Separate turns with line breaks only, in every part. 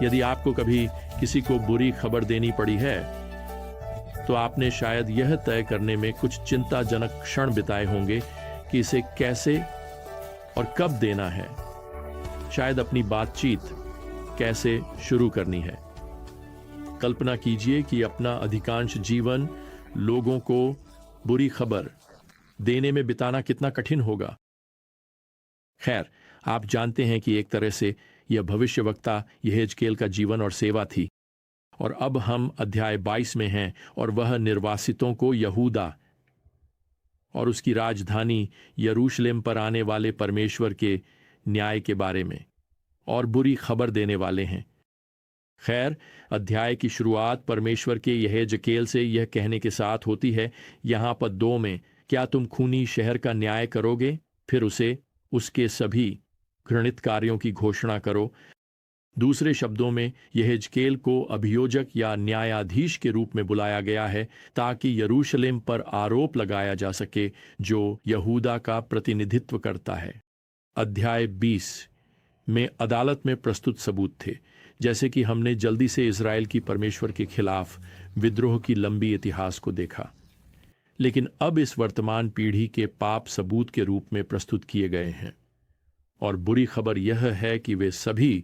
यदि आपको कभी किसी को बुरी खबर देनी पड़ी है तो आपने शायद यह तय करने में कुछ चिंताजनक क्षण बिताए होंगे कि इसे कैसे और कब देना है। शायद अपनी बातचीत कैसे शुरू करनी है। कल्पना कीजिए कि अपना अधिकांश जीवन लोगों को बुरी खबर देने में बिताना कितना कठिन होगा। खैर, आप जानते हैं कि एक तरह से यह भविष्यवक्ता यहेजकेल का जीवन और सेवा थी। और अब हम अध्याय 22 में हैं और वह निर्वासितों को यहूदा और उसकी राजधानी यरूशलेम पर आने वाले परमेश्वर के न्याय के बारे में और बुरी खबर देने वाले हैं। खैर, अध्याय की शुरुआत परमेश्वर के यहेजकेल से यह कहने के साथ होती है, यहां पद 2 में, क्या तुम खूनी शहर का न्याय करोगे, फिर उसे उसके सभी घृणित कार्यों की घोषणा करो। दूसरे शब्दों में, यहेजकेल को अभियोजक या न्यायाधीश के रूप में बुलाया गया है ताकि यरूशलेम पर आरोप लगाया जा सके जो यहूदा का प्रतिनिधित्व करता है। अध्याय 20 में अदालत में प्रस्तुत सबूत थे, जैसे कि हमने जल्दी से इज़राइल की परमेश्वर के खिलाफ विद्रोह की लंबी इतिहास को देखा। लेकिन अब इस वर्तमान पीढ़ी के पाप सबूत के रूप में प्रस्तुत किए गए हैं। और बुरी खबर यह है कि वे सभी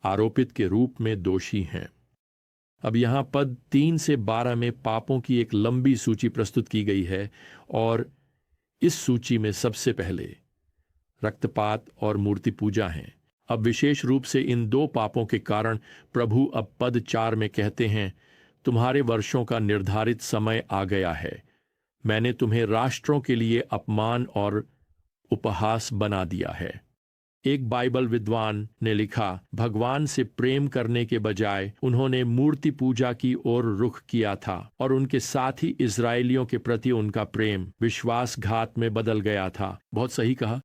आरोपित के रूप में दोषी हैं। अब यहां पद 3 से 12 में पापों की एक लंबी सूची प्रस्तुत की गई है और इस सूची में सबसे पहले रक्तपात और मूर्ति पूजा हैं। अब विशेष रूप से इन 2 पापों के कारण प्रभु अब पद 4 में कहते हैं, तुम्हारे वर्षों का निर्धारित समय आ गया है। मैंने तुम्हें राष्ट्रों के लिए अपमान और उपहास बना दिया है। एक बाइबल विद्वान ने लिखा, भगवान से प्रेम करने के बजाय उन्होंने मूर्ति पूजा की ओर रुख किया था और उनके साथ ही इजरायलियों के प्रति उनका प्रेम विश्वासघात में बदल गया था। बहुत सही कहा।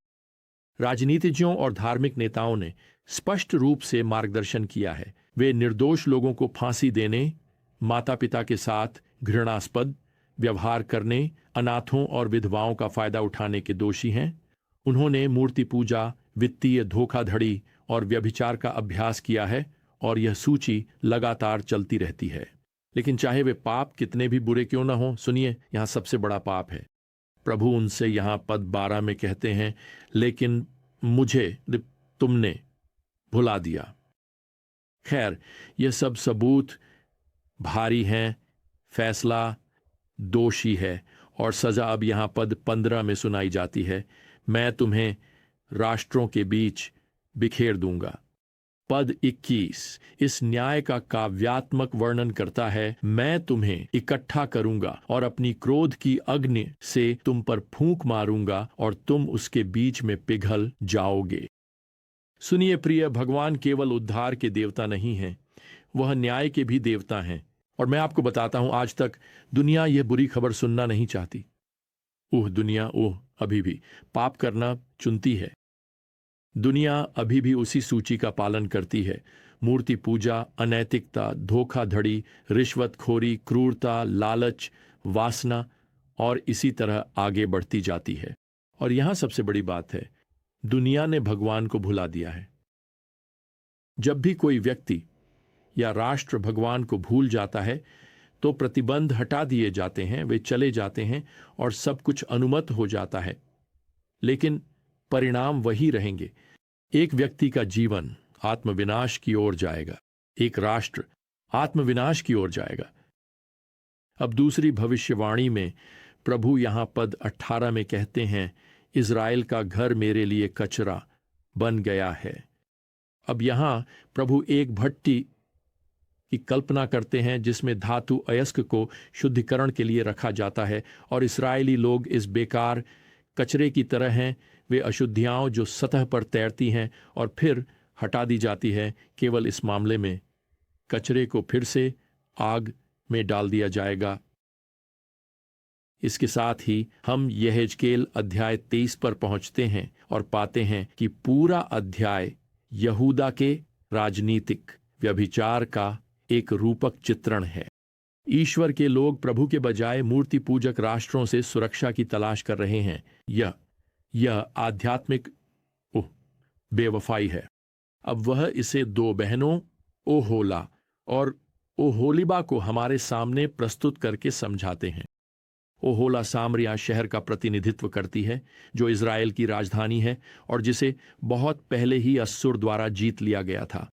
राजनीतिज्ञों और धार्मिक नेताओं ने स्पष्ट रूप से मार्गदर्शन किया है। वे निर्दोष लोगों को फांसी देने, माता पिता के साथ घृणास्पद व्यवहार करने, अनाथों और विधवाओं का फायदा उठाने के दोषी हैं। उन्होंने मूर्ति पूजा, वित्तीय धोखाधड़ी और व्यभिचार का अभ्यास किया है और यह सूची लगातार चलती रहती है। लेकिन चाहे वे पाप कितने भी बुरे क्यों न हों, सुनिए, यहां सबसे बड़ा पाप है। प्रभु उनसे यहां पद 12 में कहते हैं, लेकिन मुझे तुमने भुला दिया। खैर, यह सब सबूत भारी हैं, फैसला दोषी है और सजा अब यहां पद 15 में सुनाई जाती है, मैं तुम्हें राष्ट्रों के बीच बिखेर दूंगा। पद 21 इस न्याय का काव्यात्मक वर्णन करता है, मैं तुम्हें इकट्ठा करूंगा और अपनी क्रोध की अग्नि से तुम पर फूंक मारूंगा और तुम उसके बीच में पिघल जाओगे। सुनिए प्रिय, भगवान केवल उद्धार के देवता नहीं हैं, वह न्याय के भी देवता हैं। और मैं आपको बताता हूं, आज तक दुनिया यह बुरी खबर सुनना नहीं चाहती। दुनिया अभी भी पाप करना चुनती है। दुनिया अभी भी उसी सूची का पालन करती है। मूर्ति पूजा, अनैतिकता, धोखाधड़ी, रिश्वतखोरी, क्रूरता, लालच, वासना और इसी तरह आगे बढ़ती जाती है। और यहां सबसे बड़ी बात है, दुनिया ने भगवान को भुला दिया है। जब भी कोई व्यक्ति या राष्ट्र भगवान को भूल जाता है तो प्रतिबंध हटा दिए जाते हैं, वे चले जाते हैं और सब कुछ अनुमत हो जाता है। लेकिन परिणाम वही रहेंगे। एक व्यक्ति का जीवन आत्मविनाश की ओर जाएगा, एक राष्ट्र आत्मविनाश की ओर जाएगा। अब दूसरी भविष्यवाणी में प्रभु यहां पद 18 में कहते हैं, इज़राइल का घर मेरे लिए कचरा बन गया है। अब यहां प्रभु एक भट्टी की कल्पना करते हैं जिसमें धातु अयस्क को शुद्धिकरण के लिए रखा जाता है और इस्राएली लोग इस बेकार कचरे की तरह हैं। वे अशुद्धियां जो सतह पर तैरती हैं और फिर हटा दी जाती है। केवल इस मामले में कचरे को फिर से आग में डाल दिया जाएगा। इसके साथ ही हम यहेजकेल अध्याय 23 पर पहुंचते हैं और पाते हैं कि पूरा अध्याय यहूदा के राजनीतिक व्यभिचार का एक रूपक चित्रण है। ईश्वर के लोग प्रभु के बजाय मूर्ति पूजक राष्ट्रों से सुरक्षा की तलाश कर रहे हैं। यह आध्यात्मिक बेवफाई है। अब वह इसे 2 बहनों ओहोला और ओहोलिबा को हमारे सामने प्रस्तुत करके समझाते हैं। ओहोला सामरिया शहर का प्रतिनिधित्व करती है, जो इज़राइल की राजधानी है और जिसे बहुत पहले ही अस्सुर द्वारा जीत लिया गया था।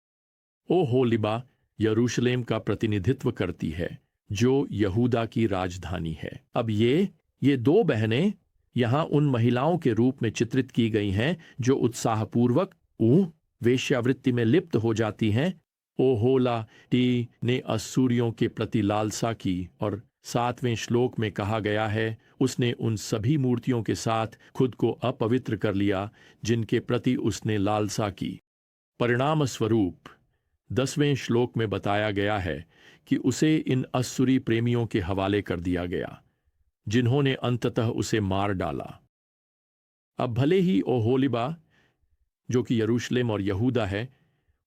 ओहोलिबा यरूशलेम का प्रतिनिधित्व करती है, जो यहूदा की राजधानी है। अब ये दो बहनें यहां उन महिलाओं के रूप में चित्रित की गई हैं जो उत्साहपूर्वक वेश्यावृत्ति में लिप्त हो जाती हैं। ओहोला टी ने अस्सुरियों के प्रति लालसा की और 7वें श्लोक में कहा गया है, उसने उन सभी मूर्तियों के साथ खुद को अपवित्र कर लिया जिनके प्रति उसने लालसा की। परिणाम स्वरूप 10वें श्लोक में बताया गया है कि उसे इन अस्सुरी प्रेमियों के हवाले कर दिया गया, जिन्होंने अंततः उसे मार डाला। अब भले ही ओहोलिबा, जो कि यरूशलेम और यहूदा है,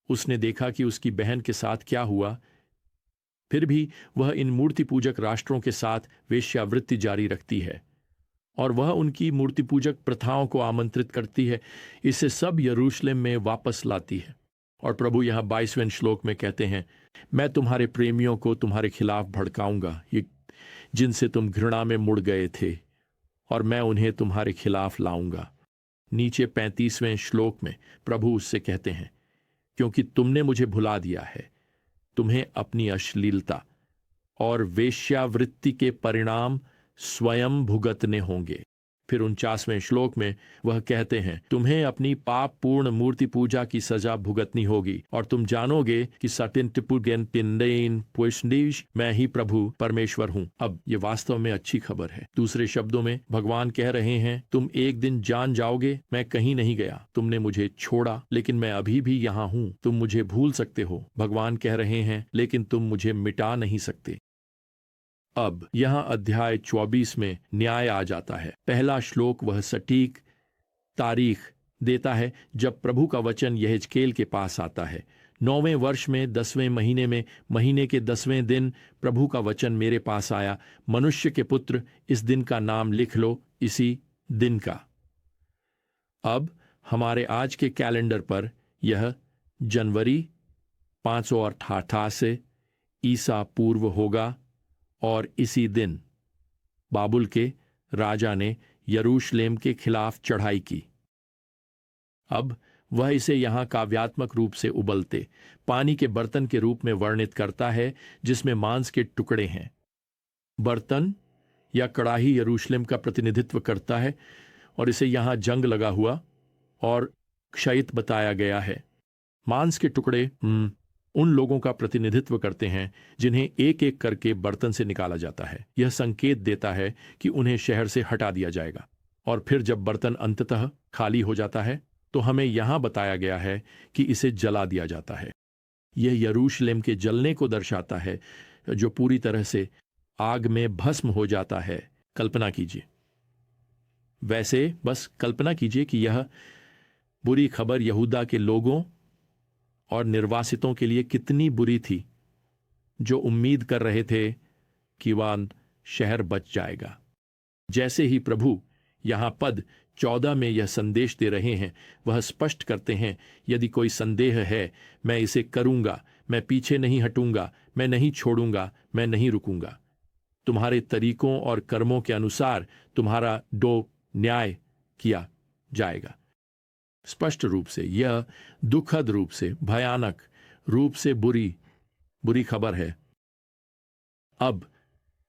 उसने देखा कि उसकी बहन के साथ क्या हुआ, फिर भी वह इन मूर्ति पूजक राष्ट्रों के साथ वेश्यावृत्ति जारी रखती है और वह उनकी मूर्ति पूजक प्रथाओं को आमंत्रित करती है। इसे सब यरूशलेम में वापस लाती है। और प्रभु यहां 22वें श्लोक में कहते हैं, मैं तुम्हारे प्रेमियों को तुम्हारे खिलाफ भड़काऊंगा, ये जिनसे तुम घृणा में मुड़ गए थे, और मैं उन्हें तुम्हारे खिलाफ लाऊंगा। नीचे 35वें श्लोक में प्रभु उससे कहते हैं, क्योंकि तुमने मुझे भुला दिया है, तुम्हें अपनी अश्लीलता और वेश्यावृत्ति के परिणाम स्वयं भुगतने होंगे। फिर 49वें श्लोक में वह कहते हैं, तुम्हें अपनी पाप पूर्ण मूर्ति पूजा की सजा भुगतनी होगी और तुम जानोगे कि मैं ही प्रभु परमेश्वर हूं। अब ये वास्तव में अच्छी खबर है। दूसरे शब्दों में भगवान कह रहे हैं, तुम एक दिन जान जाओगे मैं कहीं नहीं गया, तुमने मुझे छोड़ा लेकिन मैं अभी भी यहाँ हूं। तुम मुझे भूल सकते हो, भगवान कह रहे हैं, लेकिन तुम मुझे मिटा नहीं सकते। अब यहां अध्याय 24 में न्याय आ जाता है। पहला श्लोक वह सटीक तारीख देता है जब प्रभु का वचन यहेजकेल के पास आता है। 9वें वर्ष में 10वें महीने में महीने के 10वें दिन प्रभु का वचन मेरे पास आया, मनुष्य के पुत्र, इस दिन का नाम लिख लो, इसी दिन का। अब हमारे आज के कैलेंडर पर यह जनवरी 588 ईसा पूर्व होगा और इसी दिन बाबुल के राजा ने यरूशलेम के खिलाफ चढ़ाई की। अब वह इसे यहां काव्यात्मक रूप से उबलते पानी के बर्तन के रूप में वर्णित करता है, जिसमें मांस के टुकड़े हैं। बर्तन या कड़ाही यरूशलेम का प्रतिनिधित्व करता है और इसे यहां जंग लगा हुआ और क्षयित बताया गया है। मांस के टुकड़े उन लोगों का प्रतिनिधित्व करते हैं जिन्हें एक एक करके बर्तन से निकाला जाता है। यह संकेत देता है कि उन्हें शहर से हटा दिया जाएगा। और फिर जब बर्तन अंततः खाली हो जाता है तो हमें यहां बताया गया है कि इसे जला दिया जाता है। यह यरूशलेम के जलने को दर्शाता है, जो पूरी तरह से आग में भस्म हो जाता है। कल्पना कीजिए, वैसे बस कल्पना कीजिए कि यह बुरी खबर यहूदा के लोगों और निर्वासितों के लिए कितनी बुरी थी, जो उम्मीद कर रहे थे कि वह शहर बच जाएगा। जैसे ही प्रभु यहां पद 14 में यह संदेश दे रहे हैं, वह स्पष्ट करते हैं, यदि कोई संदेह है, मैं इसे करूंगा, मैं पीछे नहीं हटूंगा, मैं नहीं छोड़ूंगा, मैं नहीं रुकूंगा। तुम्हारे तरीकों और कर्मों के अनुसार तुम्हारा न्याय किया जाएगा। स्पष्ट रूप से यह दुखद रूप से, भयानक रूप से बुरी खबर है। अब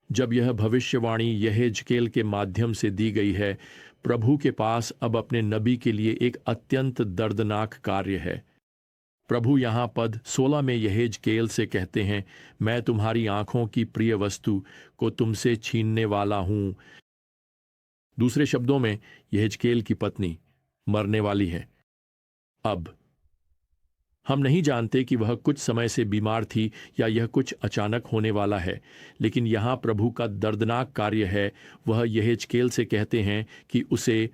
जब यह भविष्यवाणी यहेजकेल के माध्यम से दी गई है, प्रभु के पास अब अपने नबी के लिए एक अत्यंत दर्दनाक कार्य है। प्रभु यहां पद 16 में यहेजकेल से कहते हैं, मैं तुम्हारी आंखों की प्रिय वस्तु को तुमसे छीनने वाला हूं। दूसरे शब्दों में यहेजकेल की पत्नी मरने वाली है। अब हम नहीं जानते कि वह कुछ समय से बीमार थी या यह कुछ अचानक होने वाला है, लेकिन यहां प्रभु का दर्दनाक कार्य है। वह यहेजकेल से कहते हैं कि उसे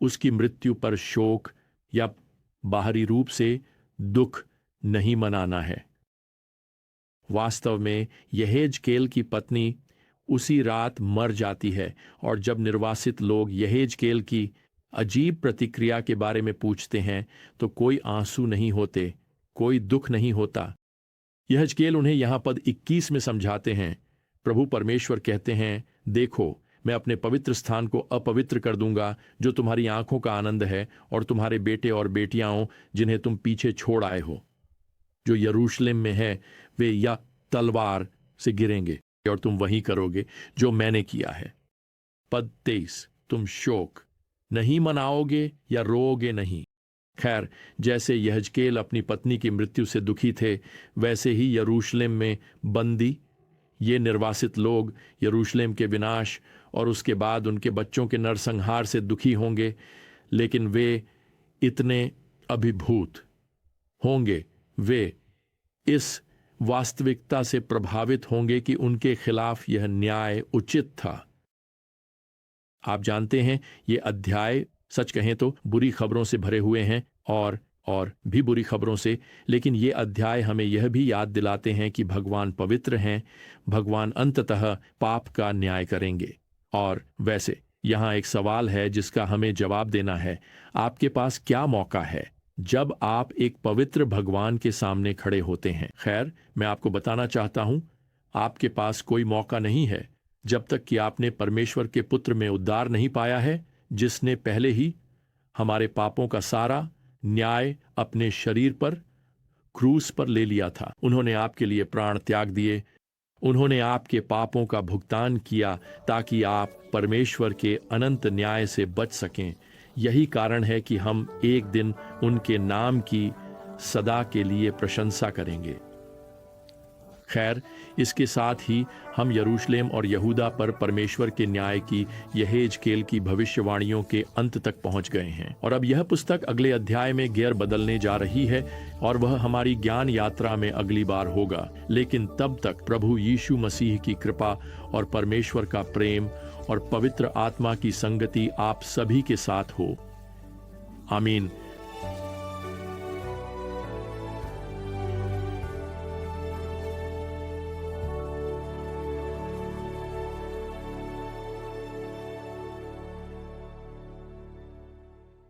उसकी मृत्यु पर शोक या बाहरी रूप से दुख नहीं मनाना है। वास्तव में यहेजकेल की पत्नी उसी रात मर जाती है, और जब निर्वासित लोग यहेजकेल की अजीब प्रतिक्रिया के बारे में पूछते हैं तो कोई आंसू नहीं होते, कोई दुख नहीं होता, यह हिजकेल उन्हें यहां पद 21 में समझाते हैं। प्रभु परमेश्वर कहते हैं, देखो मैं अपने पवित्र स्थान को अपवित्र कर दूंगा, जो तुम्हारी आंखों का आनंद है, और तुम्हारे बेटे और बेटियां जिन्हें तुम पीछे छोड़ आए हो, जो यरूशलेम में है, वे या तलवार से गिरेंगे और तुम वही करोगे जो मैंने किया है। पद 23, तुम शोक नहीं मनाओगे या रोओगे नहीं। खैर, जैसे यहजकेल अपनी पत्नी की मृत्यु से दुखी थे, वैसे ही यरूशलेम में बंदी ये निर्वासित लोग यरूशलेम के विनाश और उसके बाद उनके बच्चों के नरसंहार से दुखी होंगे, लेकिन वे इतने अभिभूत होंगे, वे इस वास्तविकता से प्रभावित होंगे कि उनके खिलाफ यह न्याय उचित था। आप जानते हैं, ये अध्याय सच कहें तो बुरी खबरों से भरे हुए हैं और भी बुरी खबरों से, लेकिन ये अध्याय हमें यह भी याद दिलाते हैं कि भगवान पवित्र हैं, भगवान अंततः पाप का न्याय करेंगे। और वैसे यहाँ एक सवाल है जिसका हमें जवाब देना है। आपके पास क्या मौका है जब आप एक पवित्र भगवान के सामने खड़े होते हैं? खैर, मैं आपको बताना चाहता हूं, आपके पास कोई मौका नहीं है जब तक कि आपने परमेश्वर के पुत्र में उद्धार नहीं पाया है, जिसने पहले ही हमारे पापों का सारा न्याय अपने शरीर पर क्रूस पर ले लिया था। उन्होंने आपके लिए प्राण त्याग दिए, उन्होंने आपके पापों का भुगतान किया ताकि आप परमेश्वर के अनंत न्याय से बच सकें। यही कारण है कि हम एक दिन उनके नाम की सदा के लिए प्रशंसा करेंगे। खैर, इसके साथ ही हम यरूशलेम और यहूदा पर परमेश्वर के न्याय की यहेजकेल की भविष्यवाणियों के अंत तक पहुंच गए हैं, और अब यह पुस्तक अगले अध्याय में गियर बदलने जा रही है, और वह हमारी ज्ञान यात्रा में अगली बार होगा। लेकिन तब तक प्रभु यीशु मसीह की कृपा और परमेश्वर का प्रेम और पवित्र आत्मा की संगति आप सभी के साथ हो। आमीन।